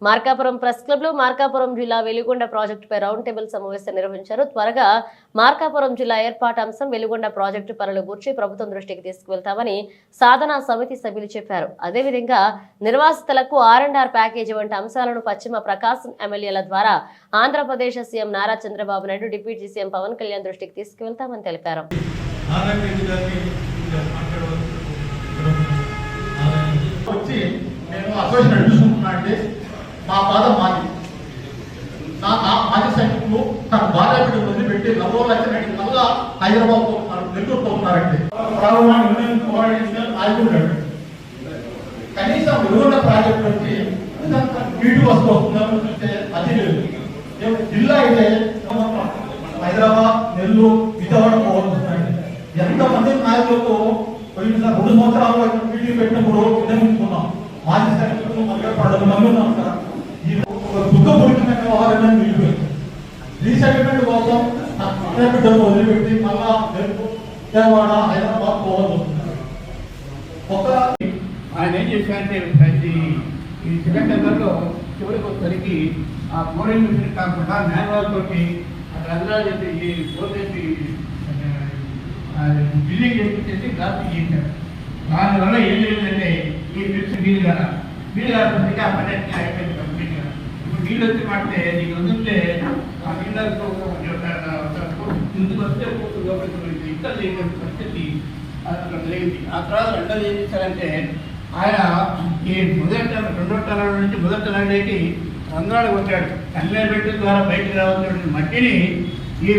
Markapuram press club లో మార్కాపురం జిల్లా వెలిగొండ ప్రాజెక్టుపై రౌండ్ టేబుల్ సమావేశం నిర్వహించారు. త్వరగా మార్కాపురం జిల్లా ఏర్పాటు అంశం వెలిగొండ ప్రాజెక్టు పనుల గురించి ప్రభుత్వం దృష్టికి తీసుకువెళ్తామని సాధనా సమితి సభ్యులు చెప్పారు. అదేవిధంగా నిర్వాసితులకు R&R ప్యాకేజీ వంటి అంశాలను పశ్చిమ ప్రకాశం ఎమ్మెల్యేల ద్వారా Andhra Pradesh CM Nara Chandrababu Naidu, deputy CM Pawan Kalyan దృష్టికి తీసుకువెళ్తామని తెలిపారు. మా బాధ మాది. నా మాజీ సైనికులు తన భార్య బిడ్డలు వదిలిపెట్టి నవ్వులు వచ్చినట్టు మళ్ళా హైదరాబాద్ పోతున్నారు, నెల్లూరు పోతున్నారంటే ఆగిపోయాడు. కనీసం వెలుగొండ ప్రాజెక్టు వచ్చి నీటి వస్తూ వస్తుందని చూస్తే అది లేదు. జిల్లా అయితే హైదరాబాద్, నెల్లూరు, విజయవాడ పోవాల్సి వస్తున్నాయి. ఎంతమంది నాయకులకు పోయిన 2 సంవత్సరాలు మీటింగ్ పెట్టినప్పుడు విన్నవించుకున్నాం. మాజీ సైనికులు 12 మంది ఉన్నాం సార్. ఈ దుఃఖపూరితమైన వ్యవహారాన్ని నిలిపిపోయింది. రీసెటిల్మెంట్ కోసం బిడ్డలు వదిలిపెట్టి మళ్ళా విజయవాడ, హైదరాబాద్ పోవాల్సి వస్తున్నారు. ఆయన ఏం చేశారంటే ప్రతి ఈ సిలిండర్లలో చివరికి వచ్చేసరికి ఆ ఫ్లోరింగ్ మిషన్ కాకుండా మాన్యువల్ తోటి రంధ్రాలు చేసి ఈ ఫ్లోర్ చేసి బిల్డింగ్ చేసి గ్లాస్ చేశారు. దానివల్ల ఏం జరిగిందంటే ఈ ఫిక్స్ నీళ్ళు కాకపోతే ఆ పని అయిపోయింది కంప్లీట్గా. ఇప్పుడు నీళ్ళు వచ్చి పడితే నీకు వదిలితే ఆ నీళ్ళతో ముందుకు వస్తే లోపలికి ఇక్కడ చేయవలసిన పరిస్థితి అక్కడ జరిగింది. ఆ తర్వాత రెండోది ఏం చేశారంటే ఆయన ఈ రెండో తలాడు నుంచి మొదటి తలాడేకి రంధ్రాలు కొట్టాడు. కన్నె బెడ్ ద్వారా బయటకు రావాల్సిన మట్టిని ఈ